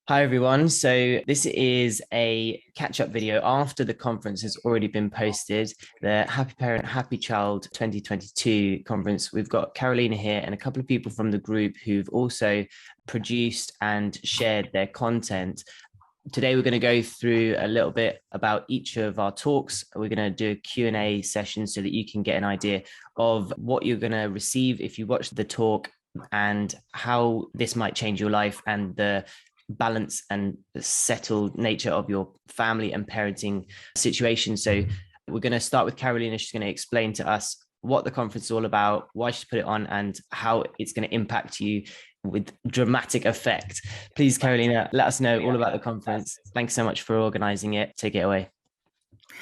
Hi everyone. So this is a catch-up video after the conference has already been posted, the Happy Parent, Happy Child 2022 conference. We've got Carolina here and a couple of people from the group who've also produced and shared their content. Today we're going to go through a little bit about each of our talks. We're going to do a Q&A session so that you can get an idea of what you're going to receive if you watch the talk and how this might change your life and the balance and settled nature of your family and parenting situation. So we're going to start with Carolina. She's going to explain to us what the conference is all about, why she put it on, and how it's going to impact you with dramatic effect. Please, Carolina, let us know all about the conference. Thanks so much for organizing it. Take it away.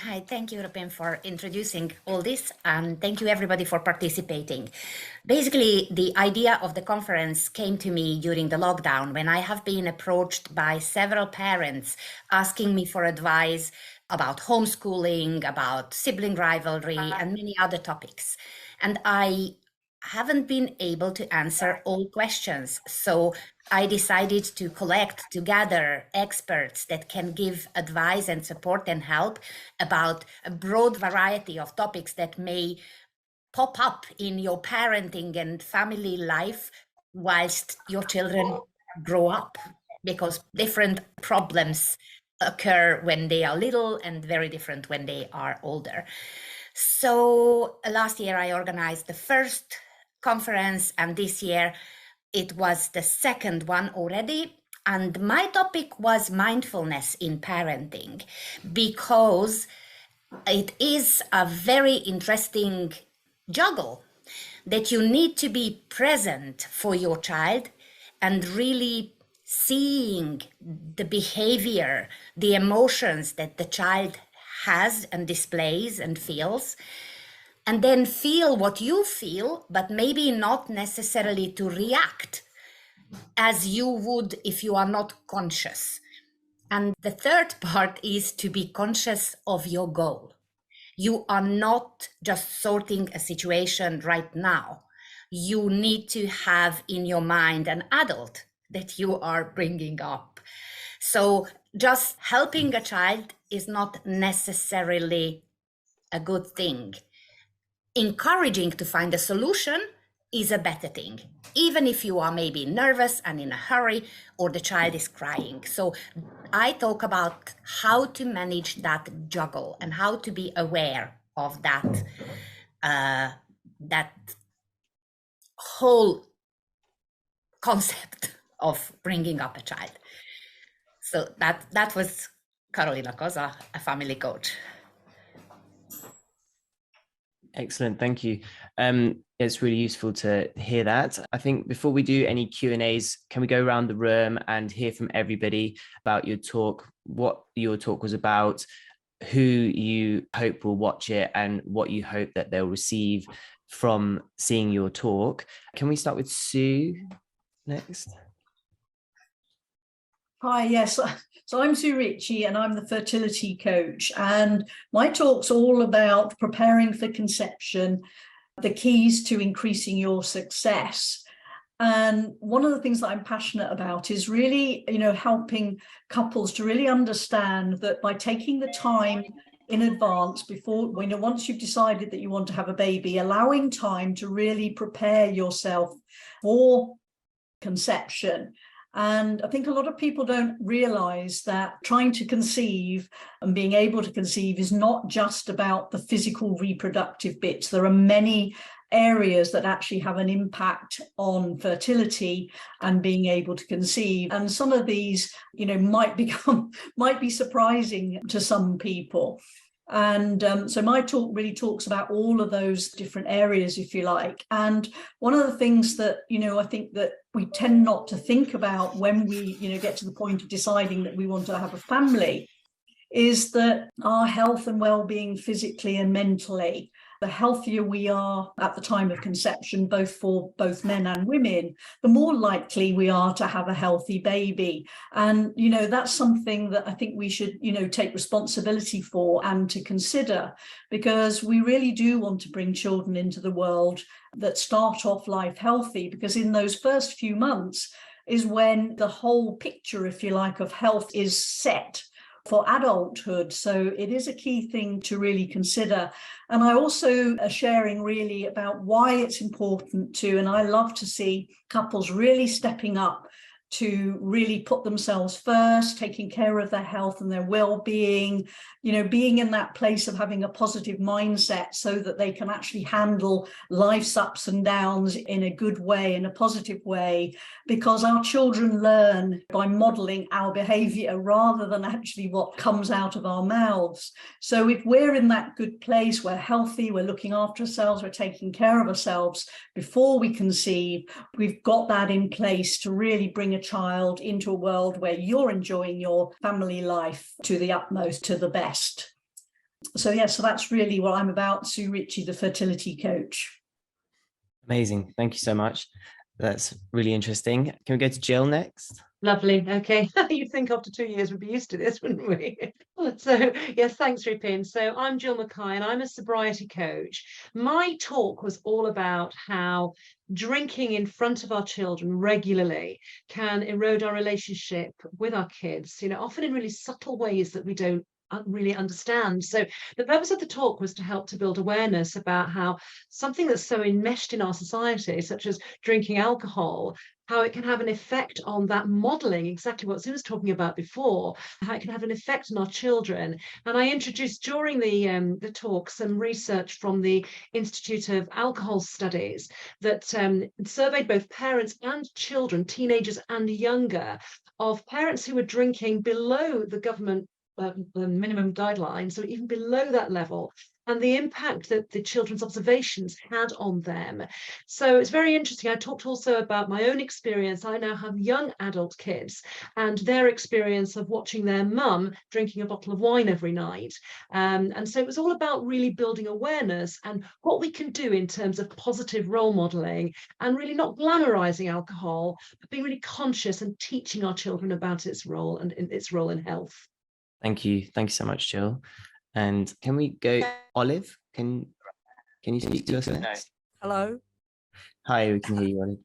Hi, thank you, Rupin, for introducing all this, and thank you everybody for participating. Basically, the idea of the conference came to me during the lockdown when I have been approached by several parents asking me for advice about homeschooling, about sibling rivalry, and many other topics. And I haven't been able to answer all questions. So I decided to gather experts that can give advice and support and help about a broad variety of topics that may pop up in your parenting and family life whilst your children grow up, because different problems occur when they are little and very different when they are older. So last year I organized the first conference, and this year it was the second one already. And my topic was mindfulness in parenting, because it is a very interesting juggle that you need to be present for your child and really seeing the behavior, the emotions that the child has and displays and feels, and then feel what you feel, but maybe not necessarily to react as you would if you are not conscious. And the third part is to be conscious of your goal. You are not just sorting a situation right now. You need to have in your mind an adult that you are bringing up. So just helping a child is not necessarily a good thing. Encouraging to find a solution is a better thing, even if you are maybe nervous and in a hurry or the child is crying. So I talk about how to manage that juggle and how to be aware of that whole concept of bringing up a child. So that was Carolina Koza, a family coach. Excellent. Thank you. It's really useful to hear that. I think before we do any Q&As, can we go around the room and hear from everybody about your talk, what your talk was about, who you hope will watch it, and what you hope that they'll receive from seeing your talk. Can we start with Sue next? Hi, yes. So I'm Sue Ritchie and I'm the fertility coach, and my talk's all about preparing for conception, the keys to increasing your success. And one of the things that I'm passionate about is really, helping couples to really understand that by taking the time in advance before, once you've decided that you want to have a baby, allowing time to really prepare yourself for conception. And I think a lot of people don't realize that trying to conceive and being able to conceive is not just about the physical reproductive bits. There are many areas that actually have an impact on fertility and being able to conceive. And some of these, might be surprising to some people. And so my talk really talks about all of those different areas, if you like. And one of the things that, I think that we tend not to think about when we, get to the point of deciding that we want to have a family is that our health and well-being physically and mentally, the healthier we are at the time of conception, both men and women, the more likely we are to have a healthy baby. And, that's something that I think we should, take responsibility for and to consider, because we really do want to bring children into the world that start off life healthy, because in those first few months, is when the whole picture, if you like, of health is set for adulthood. So it is a key thing to really consider. And I also are sharing really about why it's important to, and I love to see couples really stepping up to really put themselves first, taking care of their health and their well-being, you know, being in that place of having a positive mindset so that they can actually handle life's ups and downs in a good way, in a positive way, because our children learn by modeling our behavior rather than actually what comes out of our mouths. So if we're in that good place, we're healthy, we're looking after ourselves, we're taking care of ourselves before we conceive, we've got that in place to really bring a child into a world where you're enjoying your family life to the utmost, to the best. So yeah, so that's really what I'm about. Sue Ritchie, the fertility coach. Amazing. Thank you so much. That's really interesting. Can we go to Jill next? Lovely. Okay. You'd think after 2 years we'd be used to this, wouldn't we? So yes, thanks, Rupin. So I'm Jill Mackay and I'm a sobriety coach. My talk was all about how drinking in front of our children regularly can erode our relationship with our kids, you know, often in really subtle ways that we don't really understand. So the purpose of the talk was to help to build awareness about how something that's so enmeshed in our society, such as drinking alcohol, how it can have an effect on that modeling, exactly what Sue was talking about before, how it can have an effect on our children. And I introduced during the talk some research from the Institute of Alcohol Studies that surveyed both parents and children, teenagers and younger, of parents who were drinking below the government the minimum guidelines, so even below that level, and the impact that the children's observations had on them. So it's very interesting. I talked also about my own experience. I now have young adult kids and their experience of watching their mum drinking a bottle of wine every night. And so it was all about really building awareness and what we can do in terms of positive role modeling and really not glamorizing alcohol, but being really conscious and teaching our children about its role and its role in health. Thank you. Thank you so much, Jill. And can we go, Olive? Can you speak to us next? Hello. Hi, we can hear you, Olive.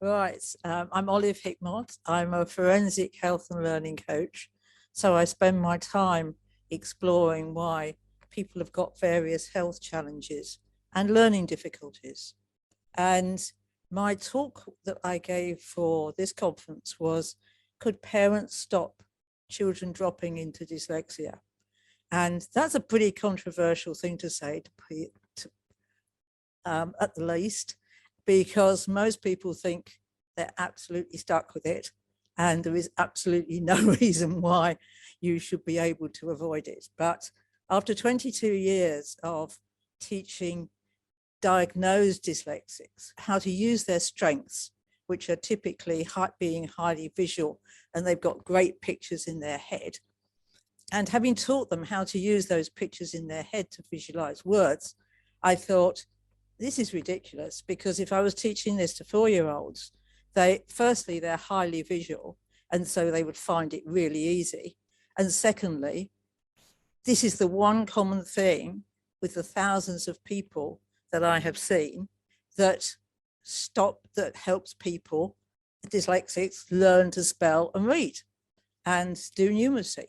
Right. I'm Olive Hickmott. I'm a forensic health and learning coach. So I spend my time exploring why people have got various health challenges and learning difficulties. And my talk that I gave for this conference was, could parents stop children dropping into dyslexia? And that's a pretty controversial thing to say, at the least, because most people think they're absolutely stuck with it and there is absolutely no reason why you should be able to avoid it. But after 22 years of teaching diagnosed dyslexics how to use their strengths, which are typically being highly visual, and they've got great pictures in their head, and having taught them how to use those pictures in their head to visualize words, I thought, this is ridiculous, because if I was teaching this to 4-year-olds, firstly, they're highly visual, and so they would find it really easy. And secondly, this is the one common thing with the thousands of people that I have seen that helps people, dyslexics, learn to spell and read and do numeracy.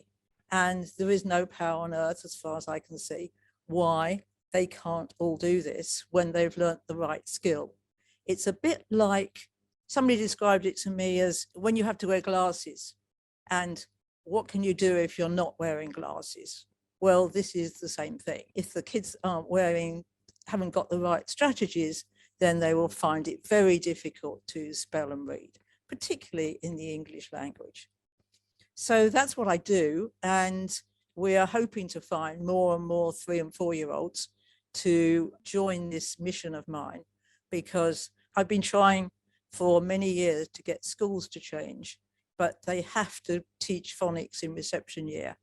And there is no power on earth, as far as I can see, why they can't all do this when they've learnt the right skill. It's a bit like, somebody described it to me as when you have to wear glasses, and what can you do if you're not wearing glasses? Well, this is the same thing. If the kids haven't got the right strategies, then they will find it very difficult to spell and read, particularly in the English language. So that's what I do. And we are hoping to find more and more 3- and 4-year-olds to join this mission of mine, because I've been trying for many years to get schools to change, but they have to teach phonics in reception year.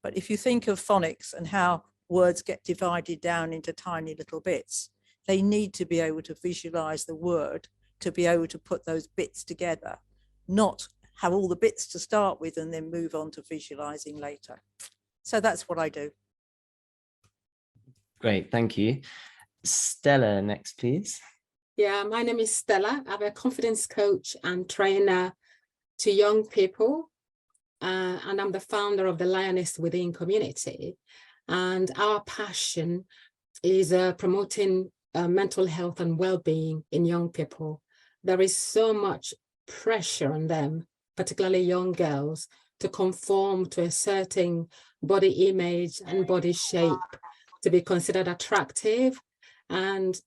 But if you think of phonics and how words get divided down into tiny little bits, they need to be able to visualize the word to be able to put those bits together, not have all the bits to start with and then move on to visualizing later. So that's what I do. Great, thank you. Stella, next, please. Yeah, my name is Stella. I'm a confidence coach and trainer to young people, and I'm the founder of the Lioness Within community. And our passion is promoting mental health and well-being in young people. There is so much pressure on them, particularly young girls, to conform to a certain body image and body shape to be considered attractive. And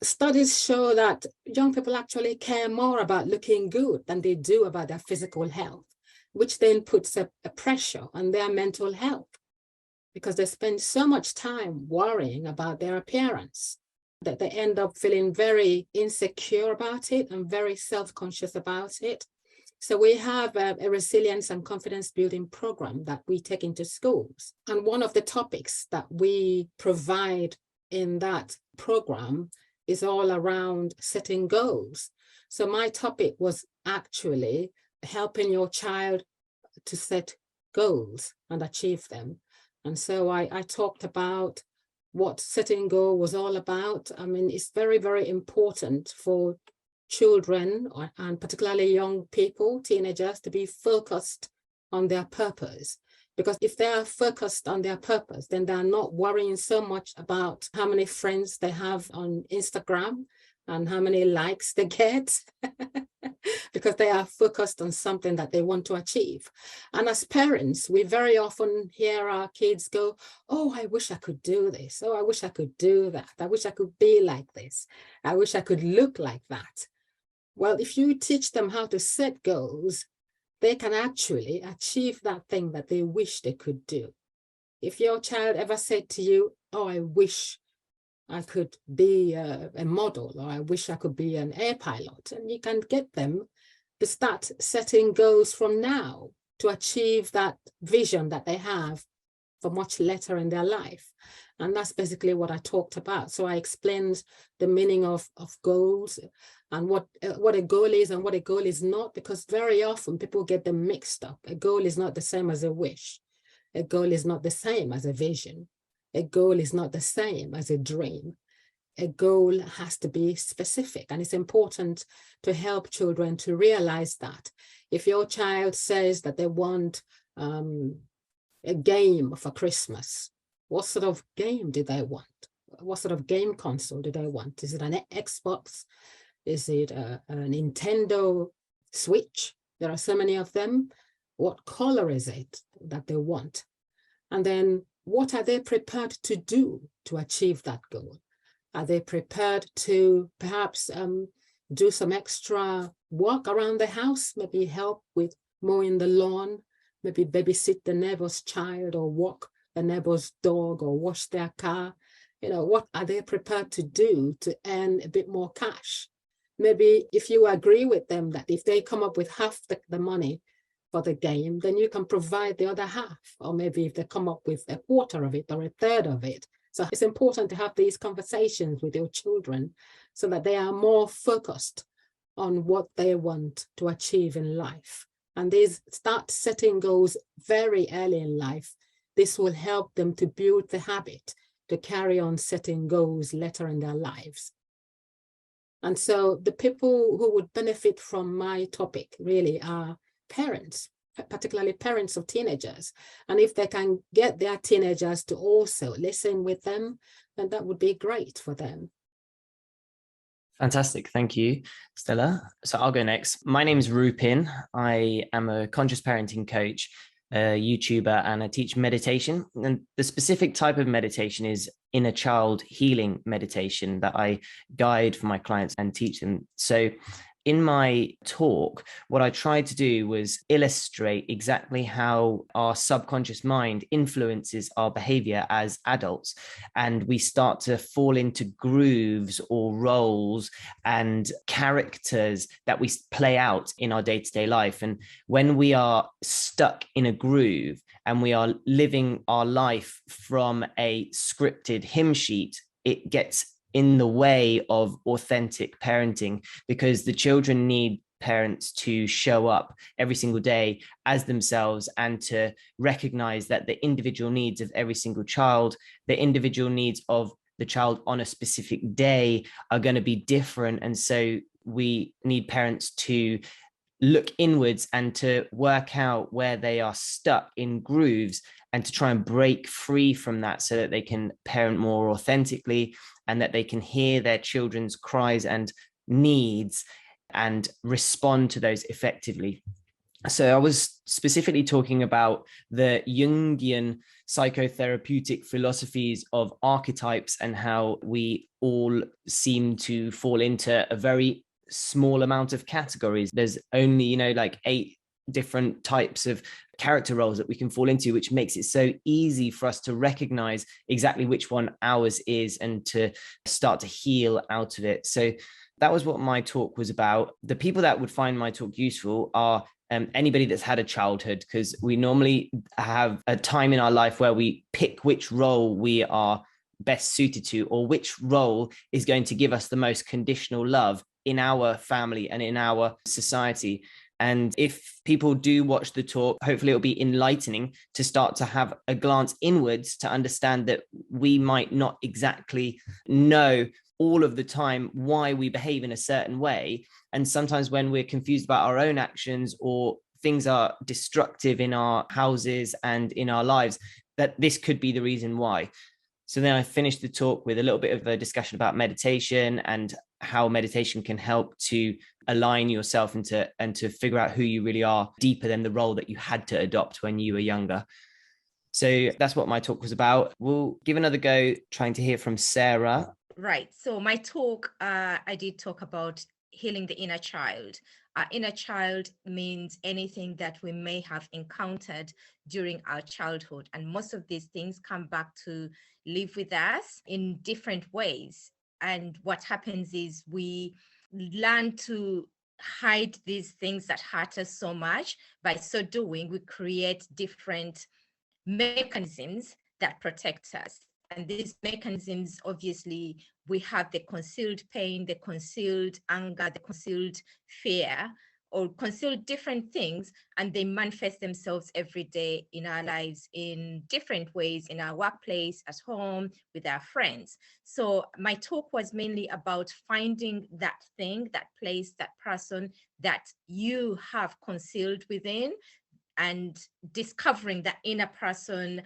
studies show that young people actually care more about looking good than they do about their physical health, which then puts a pressure on their mental health because they spend so much time worrying about their appearance that they end up feeling very insecure about it and very self-conscious about it. So we have a resilience and confidence building program that we take into schools. And one of the topics that we provide in that program is all around setting goals. So my topic was actually helping your child to set goals and achieve them. And so I talked about what setting goal was all about. I mean, it's very, very important for children and particularly young people, teenagers, to be focused on their purpose. Because if they are focused on their purpose, then they're not worrying so much about how many friends they have on Instagram and how many likes they get, because they are focused on something that they want to achieve. And as parents, we very often hear our kids go, oh, I wish I could do this. Oh, I wish I could do that. I wish I could be like this. I wish I could look like that. Well, if you teach them how to set goals, they can actually achieve that thing that they wish they could do. If your child ever said to you, oh, I wish I could be a model, or I wish I could be an air pilot, and you can get them to start setting goals from now to achieve that vision that they have for much later in their life. And that's basically what I talked about. So I explained the meaning of goals and what a goal is and what a goal is not, because very often people get them mixed up. A goal is not the same as a wish. A goal is not the same as a vision. A goal is not the same as a dream. A goal has to be specific, and it's important to help children to realize that. If your child says that they want a game for Christmas, what sort of game do they want? What sort of game console do they want? Is it an Xbox? Is it a Nintendo Switch? There are so many of them. What color is it that they want? And then what are they prepared to do to achieve that goal? Are they prepared to perhaps do some extra work around the house, maybe help with mowing the lawn, maybe babysit the neighbor's child or walk the neighbor's dog or wash their car? You know, what are they prepared to do to earn a bit more cash? Maybe if you agree with them that if they come up with half the money for the game, then you can provide the other half. Or maybe if they come up with a quarter of it or a third of it. So it's important to have these conversations with your children so that they are more focused on what they want to achieve in life. And they start setting goals very early in life. This will help them to build the habit to carry on setting goals later in their lives. And so the people who would benefit from my topic really are parents, particularly parents of teenagers. And if they can get their teenagers to also listen with them, then that would be great for them. Fantastic. Thank you, Stella. So I'll go next. My name is Rupin. I am a conscious parenting coach, a YouTuber, and I teach meditation. And the specific type of meditation is inner child healing meditation that I guide for my clients and teach them. So in my talk, what I tried to do was illustrate exactly how our subconscious mind influences our behavior as adults. And we start to fall into grooves or roles and characters that we play out in our day-to-day life. And when we are stuck in a groove and we are living our life from a scripted hymn sheet, it gets in the way of authentic parenting, because the children need parents to show up every single day as themselves and to recognize that the individual needs of every single child, the individual needs of the child on a specific day are going to be different. And so we need parents to look inwards and to work out where they are stuck in grooves and to try and break free from that so that they can parent more authentically and that they can hear their children's cries and needs and respond to those effectively. So I was specifically talking about the Jungian psychotherapeutic philosophies of archetypes and how we all seem to fall into a very small amount of categories. There's only, like 8 different types of character roles that we can fall into, which makes it so easy for us to recognize exactly which one ours is and to start to heal out of it. So that was what my talk was about. The people that would find my talk useful are anybody that's had a childhood, because we normally have a time in our life where we pick which role we are best suited to, or which role is going to give us the most conditional love in our family and in our society. And if people do watch the talk, hopefully it'll be enlightening to start to have a glance inwards to understand that we might not exactly know all of the time why we behave in a certain way. And sometimes when we're confused about our own actions or things are destructive in our houses and in our lives, that this could be the reason why. So then I finished the talk with a little bit of a discussion about meditation and how meditation can help to align yourself and to figure out who you really are deeper than the role that you had to adopt when you were younger. So that's what my talk was about. We'll give another go trying to hear from Sarah. Right. So my talk, I did talk about healing the inner child. Inner child means anything that we may have encountered during our childhood. And most of these things come back to live with us in different ways. And what happens is we learn to hide these things that hurt us so much. By so doing, we create different mechanisms that protect us. And these mechanisms, obviously, we have the concealed pain, the concealed anger, the concealed fear, or concealed different things, and they manifest themselves every day in our lives in different ways, in our workplace, at home, with our friends. So my talk was mainly about finding that thing, that place, that person that you have concealed within, and discovering that inner person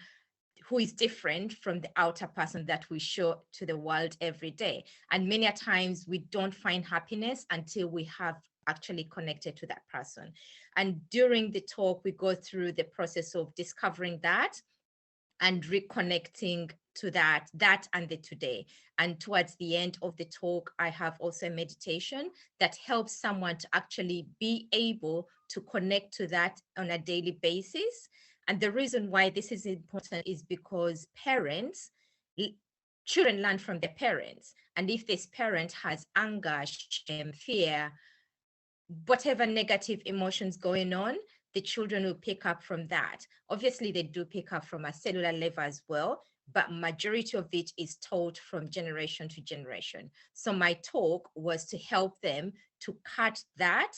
who is different from the outer person that we show to the world every day. And many a times we don't find happiness until we have actually connected to that person. And during the talk, we go through the process of discovering that and reconnecting to that and the today. And towards the end of the talk, I have also a meditation that helps someone to actually be able to connect to that on a daily basis. And the reason why this is important is because children learn from their parents. And if this parent has anger, shame, fear, whatever negative emotions going on, the children will pick up from that. Obviously, they do pick up from a cellular level as well, but majority of it is taught from generation to generation. So my talk was to help them to cut that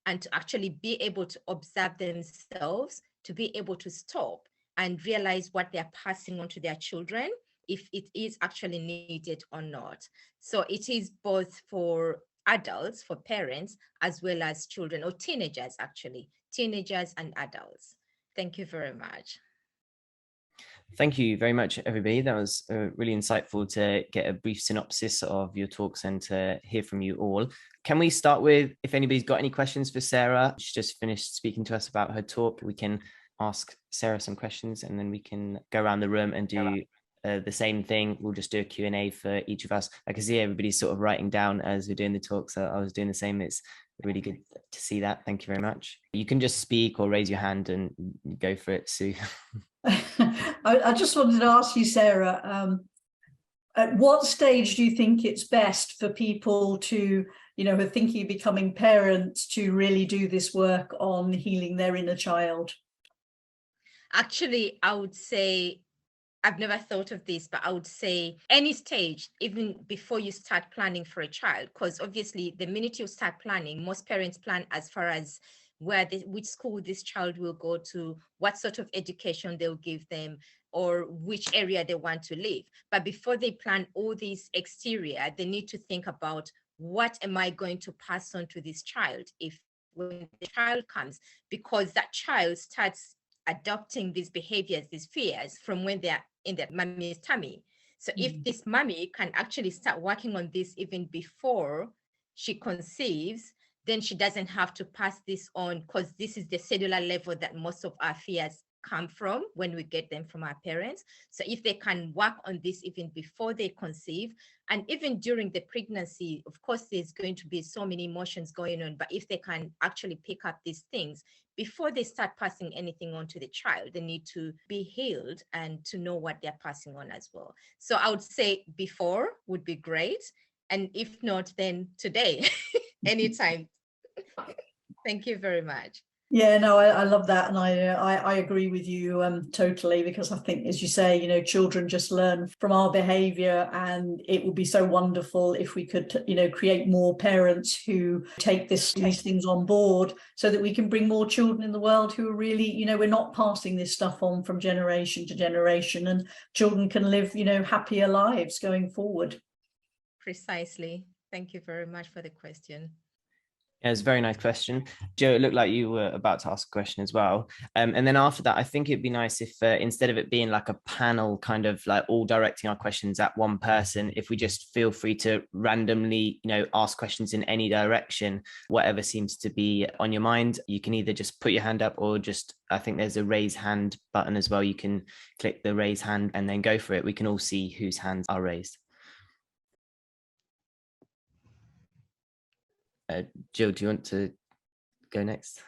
and to actually be able to observe themselves, to be able to stop and realize what they're passing on to their children, if it is actually needed or not. So it is both for adults, for parents, as well as children or teenagers, actually, teenagers and adults. Thank you very much. Thank you very much, everybody. That was really insightful to get a brief synopsis of your talks and to hear from you all. Can we start with, if anybody's got any questions for Sarah? She's just finished speaking to us about her talk. We can ask Sarah some questions and then we can go around the room and do the same thing. We'll just do a Q&A for each of us. I can see everybody's sort of writing down as we're doing the talk, so I was doing the same. It's really good to see that. Thank you very much. You can just speak or raise your hand and go for it, Sue. I just wanted to ask you, Sarah, at what stage do you think it's best for people to, who are thinking of becoming parents, to really do this work on healing their inner child? Actually, I would say, I've never thought of this, but I would say any stage, even before you start planning for a child, because obviously the minute you start planning, most parents plan as far as which school this child will go to, what sort of education they'll give them, or which area they want to live. But before they plan all these exterior, they need to think about, what am I going to pass on to this child if when the child comes, because that child starts adopting these behaviors, these fears from when they're in their mommy's tummy. So if this mommy can actually start working on this even before she conceives, then she doesn't have to pass this on, because this is the cellular level that most of our fears come from when we get them from our parents. So if they can work on this even before they conceive, and even during the pregnancy, of course, there's going to be so many emotions going on, but if they can actually pick up these things before they start passing anything on to the child, they need to be healed and to know what they're passing on as well. So I would say before would be great. And if not, then today, anytime. Thank you very much. Yeah, no, I love that, and I agree with you totally, because I think, as you say, you know, children just learn from our behaviour, and it would be so wonderful if we could, you know, create more parents who take these things on board, so that we can bring more children in the world who are really, you know, we're not passing this stuff on from generation to generation, and children can live, you know, happier lives going forward. Precisely. Thank you very much for the question. Yeah, it's a very nice question. Joe, it looked like you were about to ask a question as well. And then after that, I think it'd be nice if instead of it being like a panel, kind of like all directing our questions at one person, if we just feel free to randomly, you know, ask questions in any direction, whatever seems to be on your mind. You can either just put your hand up, or just, I think there's a raise hand button as well. You can click the raise hand and then go for it. We can all see whose hands are raised. Jill, do you want to go next?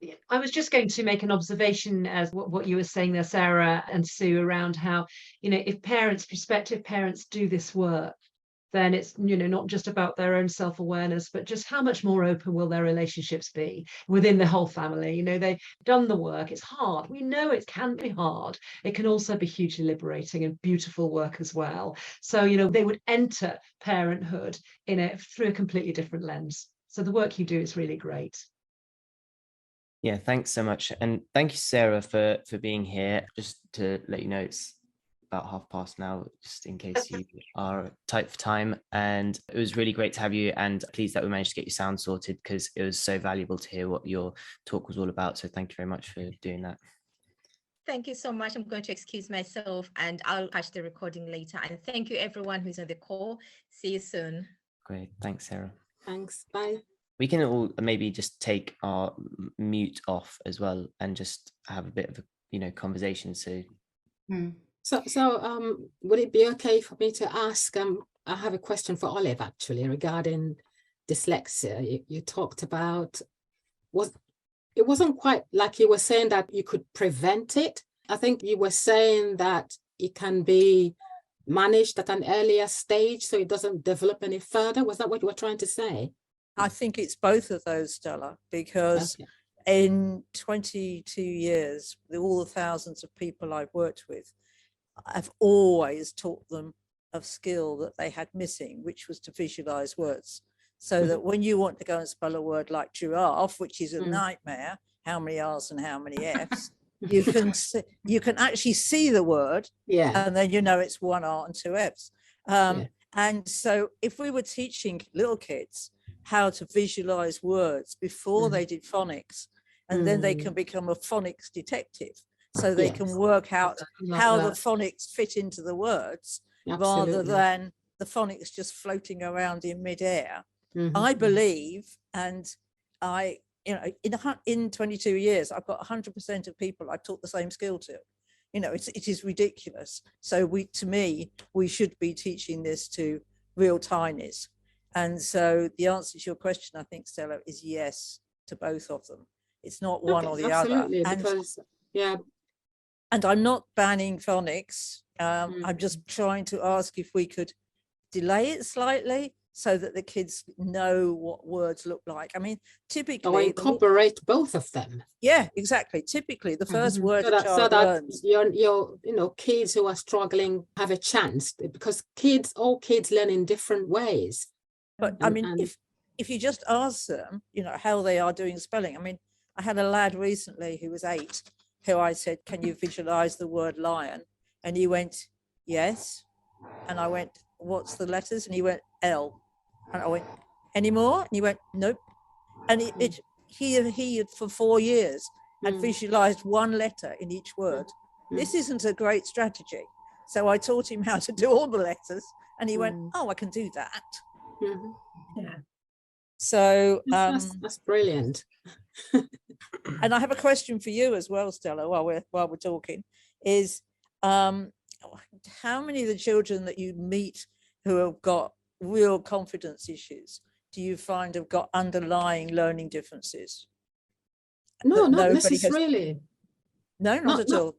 Yeah, I was just going to make an observation as what you were saying there, Sarah and Sue, around how, you know, if parents, prospective parents, do this work, then it's, you know, not just about their own self-awareness, but just how much more open will their relationships be within the whole family. You know, they've done the work. It's hard. We know it can be hard. It can also be hugely liberating and beautiful work as well. So, you know, they would enter parenthood in it through a completely different lens. So the work you do is really great. Yeah, thanks so much. And thank you, Sarah, for being here. Just to let you know, it's about past now, just in case you are tight for time. And it was really great to have you, and pleased that we managed to get your sound sorted, because it was so valuable to hear what your talk was all about. So thank you very much for doing that. Thank you so much. I'm going to excuse myself, and I'll catch the recording later. And thank you everyone who's on the call. See you soon. Great. Thanks, Sarah. Thanks. Bye. We can all maybe just take our mute off as well, and just have a bit of a, you know, conversation. So So would it be okay for me to ask, I have a question for Olive actually regarding dyslexia. You talked about, it wasn't quite like you were saying that you could prevent it. I think you were saying that it can be managed at an earlier stage so it doesn't develop any further. Was that what you were trying to say? I think it's both of those, Stella, because in 22 years, with all the thousands of people I've worked with, I've always taught them a skill that they had missing, which was to visualize words. So that when you want to go and spell a word like giraffe, which is a nightmare, how many R's and how many F's, you can actually see the word, and then you know it's one R and two F's. And so if we were teaching little kids how to visualize words before they did phonics, and then they can become a phonics detective, so they can work out how the phonics fit into the words, rather than the phonics just floating around in midair. I believe, and I, you know, in 22 years, I've got 100% of people I've taught the same skill to. You know, it is ridiculous. So to me, we should be teaching this to real tinies. And so the answer to your question, I think, Stella, is yes to both of them. It's not one or the other. Because, and I'm not banning phonics. I'm just trying to ask if we could delay it slightly so that the kids know what words look like. I mean, typically, or incorporate both of them. Yeah, exactly. Typically, the first word a child learns. Your you know, kids who are struggling have a chance, because all kids learn in different ways. But I mean, if you just ask them, you know, how they are doing spelling. I mean, I had a lad recently who was 8, who I said, can you visualize the word lion? And he went, yes. And I went, what's the letters? And he went, L. And I went, any more? And he went, nope. And he had for 4 years had visualized one letter in each word. This isn't a great strategy. So I taught him how to do all the letters, and he went, oh, I can do that. Yeah. So that's brilliant. and I have a question for you as well, Stella, while we're talking, is how many of the children that you meet who have got real confidence issues do you find have got underlying learning differences? No, not necessarily. No, not at all.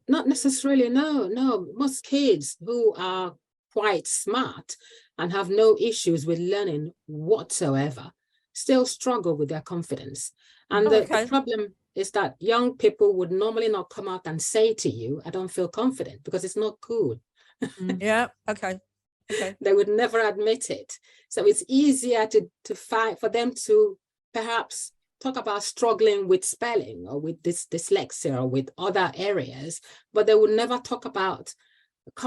Not necessarily, no. Most kids who are quite smart and have no issues with learning whatsoever still struggle with their confidence. And the problem is that young people would normally not come out and say to you, I don't feel confident, because it's not cool. Yeah, okay. They would never admit it. So it's easier to fight for them to perhaps talk about struggling with spelling or with this dyslexia or with other areas, but they would never come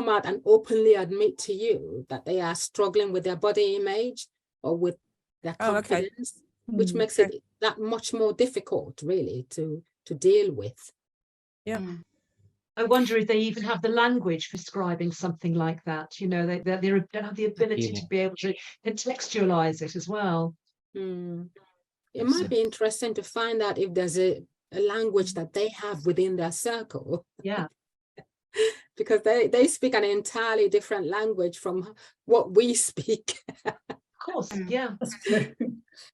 out and openly admit to you that they are struggling with their body image or with their confidence, which makes it that much more difficult, really, to deal with. Yeah. I wonder if they even have the language for describing something like that. You know, they don't have the ability to be able to contextualize it as well. It might be interesting to find out if there's a language that they have within their circle. Yeah. Because they speak an entirely different language from what we speak. Of course, yeah.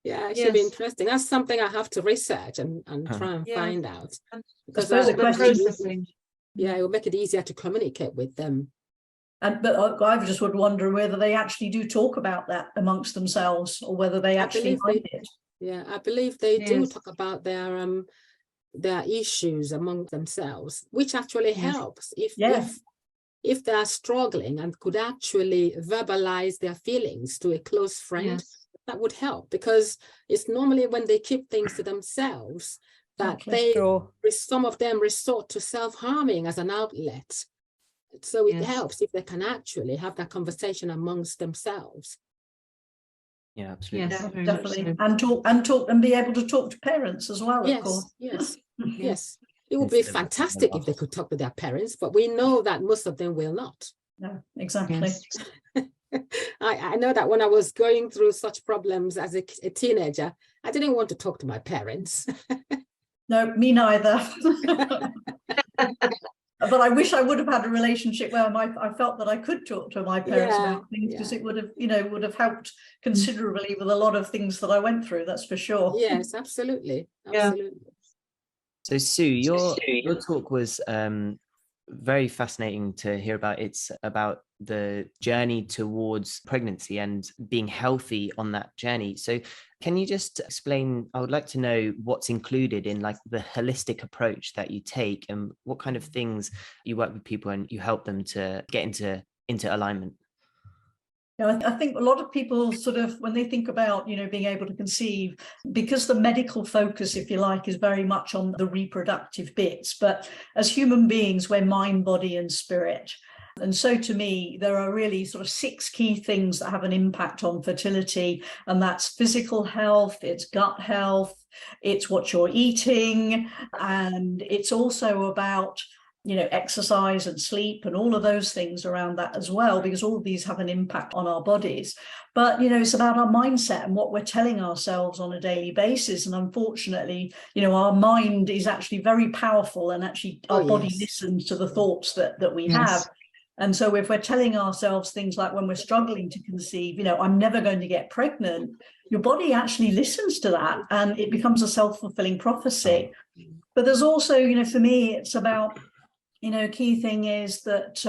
Yeah, it should be interesting. That's something I have to research and try and find out. Because it will make it easier to communicate with them. But I just would wonder whether they actually do talk about that amongst themselves, or whether they actually find it. Yeah, I believe they do talk about their issues among themselves, which actually helps if they are struggling and could actually verbalize their feelings to a close friend. That would help, because it's normally when they keep things to themselves that some of them resort to self-harming as an outlet. So it helps if they can actually have that conversation amongst themselves. Yeah, absolutely. Yes, definitely. And talk and be able to talk to parents as well, of course. Yes. It would be fantastic if they could talk with their parents, but we know that most of them will not. No, exactly. I know that when I was going through such problems as a teenager, I didn't want to talk to my parents. No, me neither. But I wish I would have had a relationship where I felt that I could talk to my parents about things, because it would have helped considerably with a lot of things that I went through. That's for sure. Yes, absolutely. So Sue, your talk was very fascinating to hear about. It's about the journey towards pregnancy and being healthy on that journey. So can you just explain, I would like to know what's included in like the holistic approach that you take, and what kind of things you work with people and you help them to get into alignment. I think a lot of people sort of, when they think about, being able to conceive, because the medical focus, if you like, is very much on the reproductive bits, but as human beings, we're mind, body and spirit. And so to me, there are really sort of 6 key things that have an impact on fertility, and that's physical health, it's gut health, it's what you're eating, and it's also about exercise and sleep and all of those things around that as well, because all of these have an impact on our bodies. But it's about our mindset and what we're telling ourselves on a daily basis. And unfortunately, our mind is actually very powerful, and actually our body listens to the thoughts that we have. And so if we're telling ourselves things like, when we're struggling to conceive, I'm never going to get pregnant, your body actually listens to that, and it becomes a self-fulfilling prophecy. But there's also, for me, it's about, key thing is that,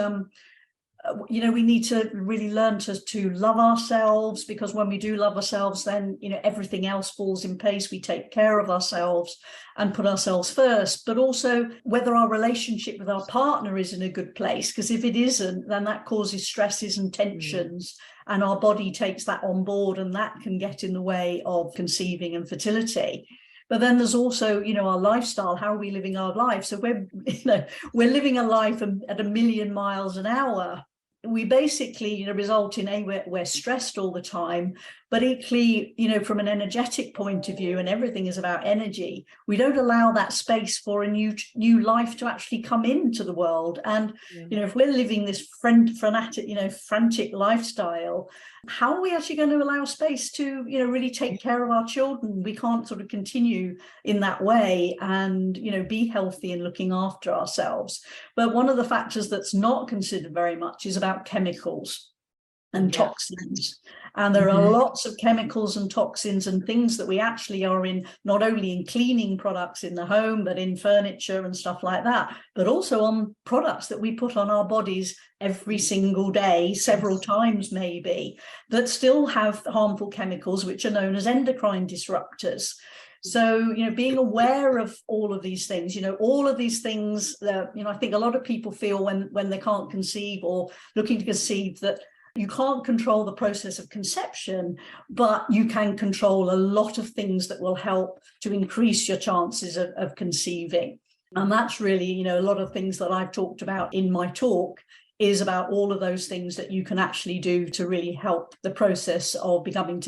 we need to really learn to love ourselves, because when we do love ourselves, then, everything else falls in place. We take care of ourselves and put ourselves first, but also whether our relationship with our partner is in a good place, because if it isn't, then that causes stresses and tensions, and our body takes that on board, and that can get in the way of conceiving and fertility. But then there's also, our lifestyle. How are we living our life? So we're living a life at 1,000,000 miles an hour. We basically, result in we're stressed all the time, but equally, from an energetic point of view, and everything is about energy, we don't allow that space for a new life to actually come into the world. And, if we're living this frantic lifestyle, how are we actually going to allow space to, really take care of our children? We can't sort of continue in that way and, be healthy and looking after ourselves. But one of the factors that's not considered very much is about chemicals and toxins. And there are lots of chemicals and toxins and things that we actually are in, not only in cleaning products in the home, but in furniture and stuff like that, but also on products that we put on our bodies every single day, several times maybe, that still have harmful chemicals, which are known as endocrine disruptors. So, being aware of all of these things, all of these things that, I think a lot of people feel when they can't conceive or looking to conceive, that you can't control the process of conception, but you can control a lot of things that will help to increase your chances of conceiving. And that's really, a lot of things that I've talked about in my talk is about all of those things that you can actually do to really help the process of becoming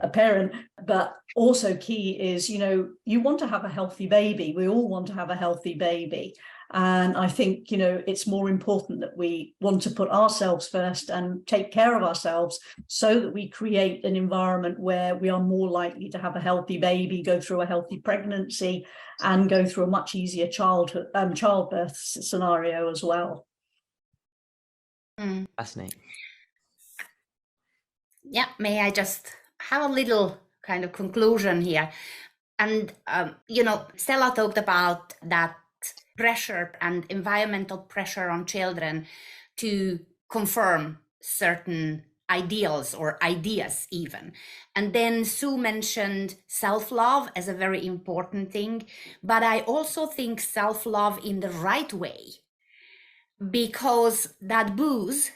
a parent. But also key is, you want to have a healthy baby. We all want to have a healthy baby. And I think, it's more important that we want to put ourselves first and take care of ourselves so that we create an environment where we are more likely to have a healthy baby, go through a healthy pregnancy, and go through a much easier childbirth scenario as well. Fascinating. Yeah, may I just have a little kind of conclusion here? And, Stella talked about that pressure and environmental pressure on children to confirm certain ideals or ideas even. And then Sue mentioned self-love as a very important thing, but I also think self-love in the right way, because that booze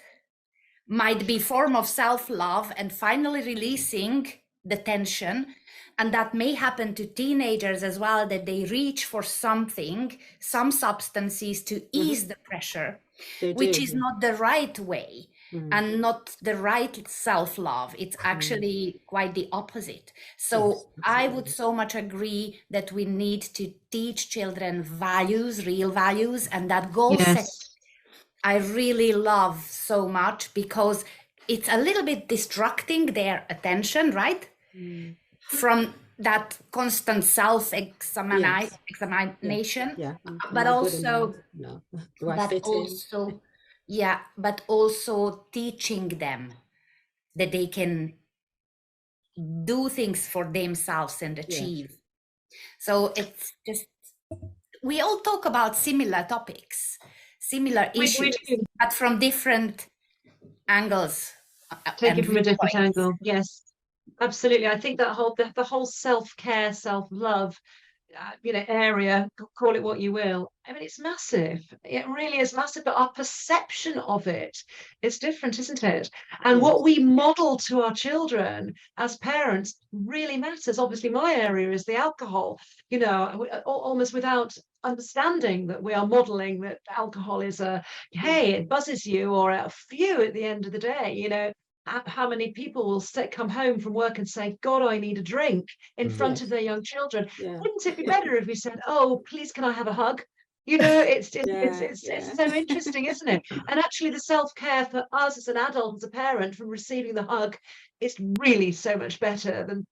might be a form of self-love and finally releasing the tension. And that may happen to teenagers as well, that they reach for something, some substances to ease the pressure, which is not the right way and not the right self-love. It's actually quite the opposite. So I would so much agree that we need to teach children values, real values, and that goal set I really love so much, because it's a little bit distracting their attention, right? From that constant self-examination, but also teaching them that they can do things for themselves and achieve. So it's just, we all talk about similar topics, similar issues, but from different angles. Take it from a different angle. Yes. Absolutely. I think that the whole self-care, self-love, area, call it what you will. I mean, it's massive. It really is massive, but our perception of it is different, isn't it? And what we model to our children as parents really matters. Obviously, my area is the alcohol, almost without understanding that we are modeling that alcohol is hey, it buzzes you, or a few at the end of the day, how many people will come home from work and say, God, I need a drink in front of their young children. Wouldn't it be better if we said, oh, please, can I have a hug? It's so interesting, isn't it? And actually the self-care for us as an adult, as a parent, from receiving the hug, is really so much better than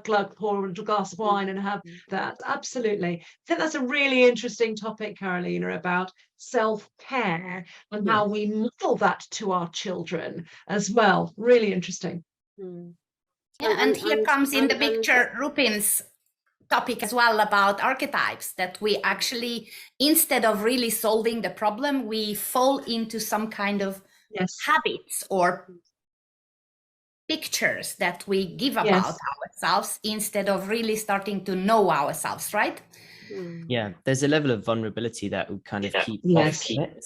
glug, pour a little glass of wine and have that. Absolutely. I think that's a really interesting topic, Carolina, about self-care and how we model that to our children as well. Really interesting. And here comes in the picture Rupin's topic as well about archetypes, that we actually, instead of really solving the problem, we fall into some kind of habits or pictures that we give about ourselves instead of really starting to know ourselves, right? Yeah, there's a level of vulnerability that we kind of keep off it.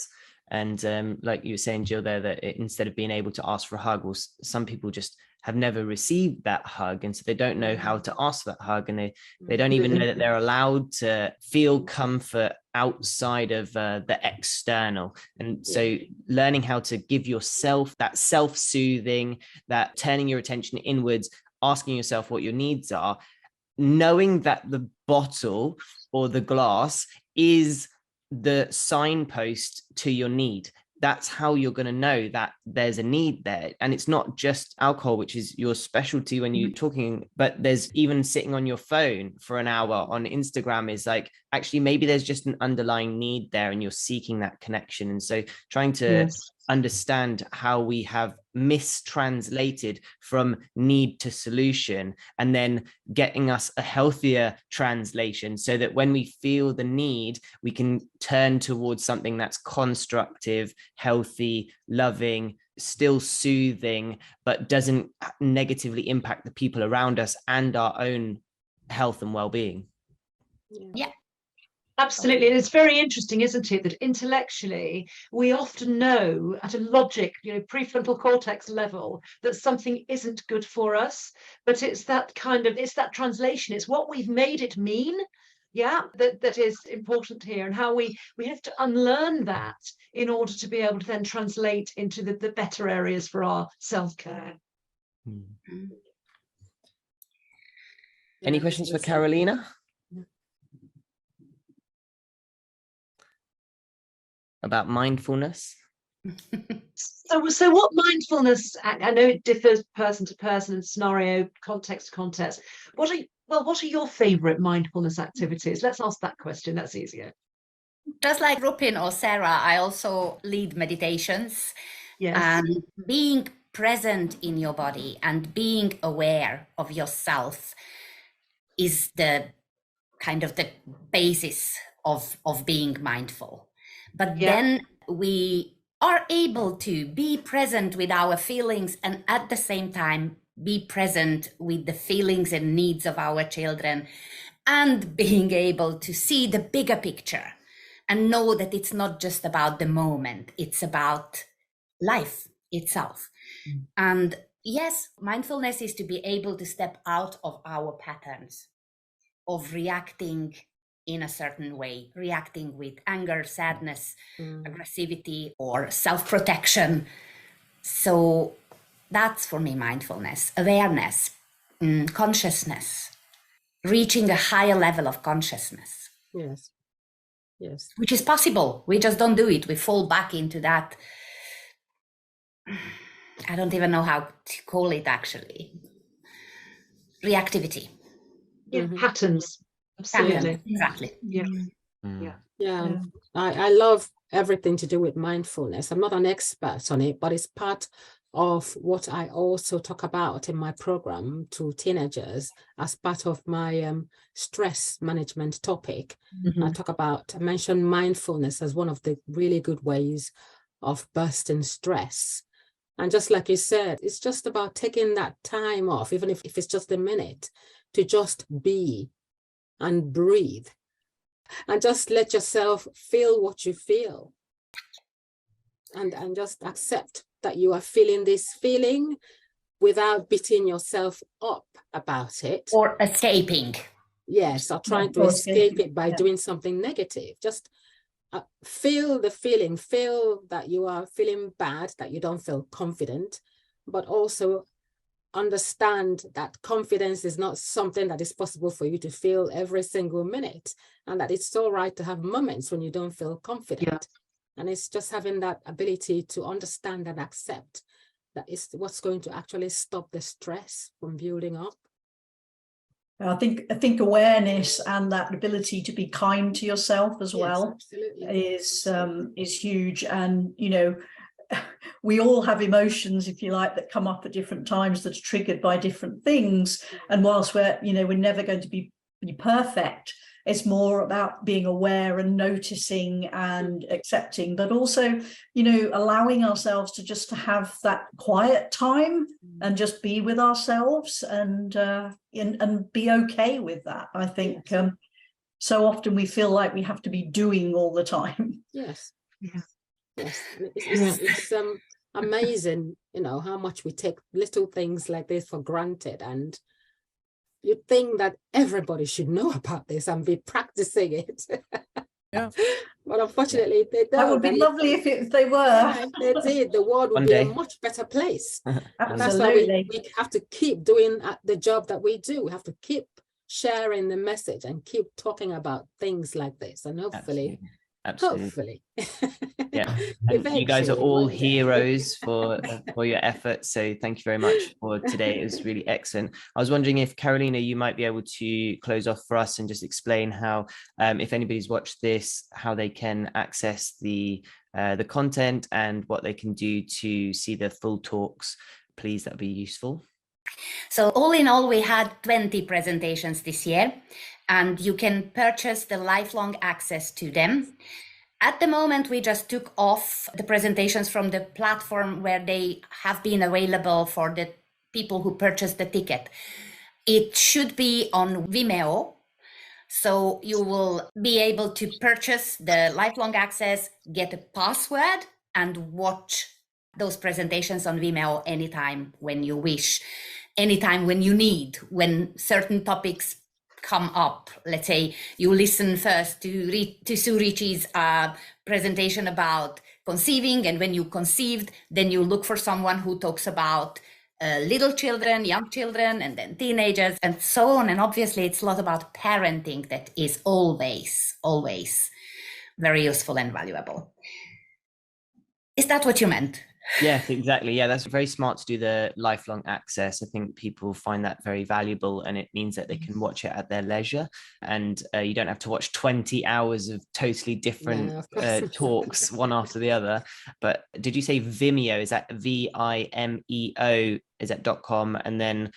And like you were saying, Jill, there, that instead of being able to ask for a hug, some people just have never received that hug, and so they don't know how to ask for that hug, and they don't even know that they're allowed to feel comfort outside of the external. And so learning how to give yourself that self-soothing, that turning your attention inwards, asking yourself what your needs are, knowing that the bottle or the glass is the signpost to your need. That's how you're going to know that there's a need there. And it's not just alcohol, which is your specialty when you're talking, but there's even sitting on your phone for an hour on Instagram is like, actually, maybe there's just an underlying need there and you're seeking that connection. And so trying to understand how we have mistranslated from need to solution, and then getting us a healthier translation so that when we feel the need, we can turn towards something that's constructive, healthy, loving, still soothing, but doesn't negatively impact the people around us and our own health and well-being. Yeah. Absolutely. And it's very interesting, isn't it, that intellectually we often know at a logic, prefrontal cortex level, that something isn't good for us, but it's that translation, it's what we've made it mean, that is important here, and how we have to unlearn that in order to be able to then translate into the better areas for our self-care. Any questions for Carolina? About mindfulness? So what mindfulness, I know it differs person to person and scenario, context to context. What are your favorite mindfulness activities? Let's ask that question. That's easier. Just like Rupin or Sarah, I also lead meditations. Yes. And being present in your body and being aware of yourself is the kind of the basis of being mindful. But then we are able to be present with our feelings and at the same time be present with the feelings and needs of our children, and being able to see the bigger picture and know that it's not just about the moment, it's about life itself. And yes, mindfulness is to be able to step out of our patterns of reacting in a certain way, reacting with anger, sadness, aggressivity, or self-protection. So that's for me mindfulness, awareness, consciousness, reaching a higher level of consciousness. Yes. Which is possible. We just don't do it. We fall back into that. I don't even know how to call it actually. Reactivity. Patterns. Absolutely. Exactly. I love everything to do with mindfulness. I'm not an expert on it, but it's part of what I also talk about in my program to teenagers as part of my stress management topic. I mention mindfulness as one of the really good ways of bursting stress. And just like you said, it's just about taking that time off, even if it's just a minute, to just be and breathe and just let yourself feel what you feel, and just accept that you are feeling this feeling without beating yourself up about it or escaping. Yes, or trying to escape it by doing something negative. Just feel the feeling, feel that you are feeling bad, that you don't feel confident, but also understand that confidence is not something that is possible for you to feel every single minute, and that it's all right to have moments when you don't feel confident. And it's just having that ability to understand and accept that is what's going to actually stop the stress from building up. I think awareness and that ability to be kind to yourself as well is huge. And we all have emotions, if you like, that come up at different times that's triggered by different things. And whilst we're never going to be perfect, it's more about being aware and noticing and accepting, but also, allowing ourselves to just to have that quiet time and just be with ourselves and be okay with that. I think so often we feel like we have to be doing all the time. Yes. Yeah. Yes. It's amazing, you know, how much we take little things like this for granted. And you'd think that everybody should know about this and be practicing it. Yeah. But unfortunately, they don't. That would be And lovely if they were. yeah, if they did, the world would One be a day. much better place. That's why Absolutely. we have to keep doing the job that we do. We have to keep sharing the message and keep talking about things like this. And hopefully, Absolutely. hopefully, Yeah, and you guys are eventually, all one day. heroes for your efforts. So thank you very much for today. It was really excellent. I was wondering if Carolina, you might be able to close off for us and just explain how, if anybody's watched this, how they can access the content and what they can do to see the full talks. Please, that'd be useful. So all in all, we had 20 presentations this year, and you can purchase the lifelong access to them. At the moment, we just took off the presentations from the platform where they have been available for the people who purchased the ticket. It should be on Vimeo. So you will be able to purchase the lifelong access, get a password, and watch those presentations on Vimeo anytime when you wish, anytime when you need, when certain topics come up. Let's say you listen first to Sue Ritchie's presentation about conceiving, and when you conceived, then you look for someone who talks about little children, young children, and then teenagers, and so on. And obviously, it's a lot about parenting that is always very useful and valuable. Is that what you meant? Yes, exactly. Yeah, that's very smart to do the lifelong access. I think people find that very valuable, and it means that they can watch it at their leisure, and you don't have to watch 20 hours of totally different talks one after the other. But did you say Vimeo? Is that Vimeo? Is that .com? And then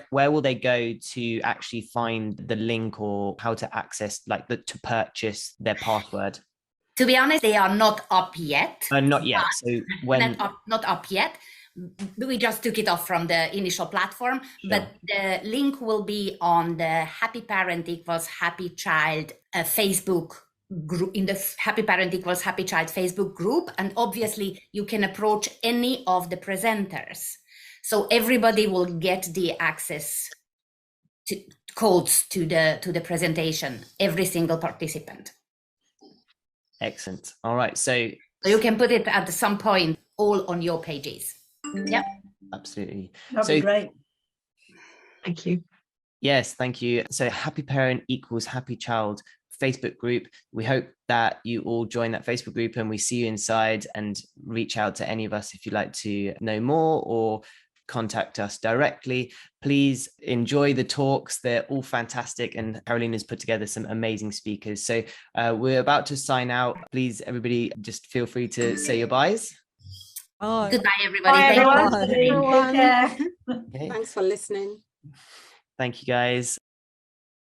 where will they go to actually find the link or how to access, like to purchase their password? To be honest, they are not up yet. Not yet. So when not up yet. We just took it off from the initial platform, Sure. but the link will be on the Happy Parent Equals Happy Child Facebook group, in the Happy Parent Equals Happy Child Facebook group. And obviously you can approach any of the presenters. So everybody will get the access to codes to the presentation, every single participant. Excellent. All right. So you can put it at some point all on your pages. Yeah. Absolutely. That'd be great. Thank you. Yes, thank you. So Happy Parent Equals Happy Child Facebook group. We hope that you all join that Facebook group and we see you inside, and reach out to any of us if you'd like to know more or contact us directly. Please enjoy the talks. They're all fantastic, and Carolina's put together some amazing speakers. So we're about to sign out. Please, everybody, just feel free to say your byes. Bye. Goodbye, everybody. Bye, Thank everyone. you. Take care. Thanks for listening. Thank you, guys.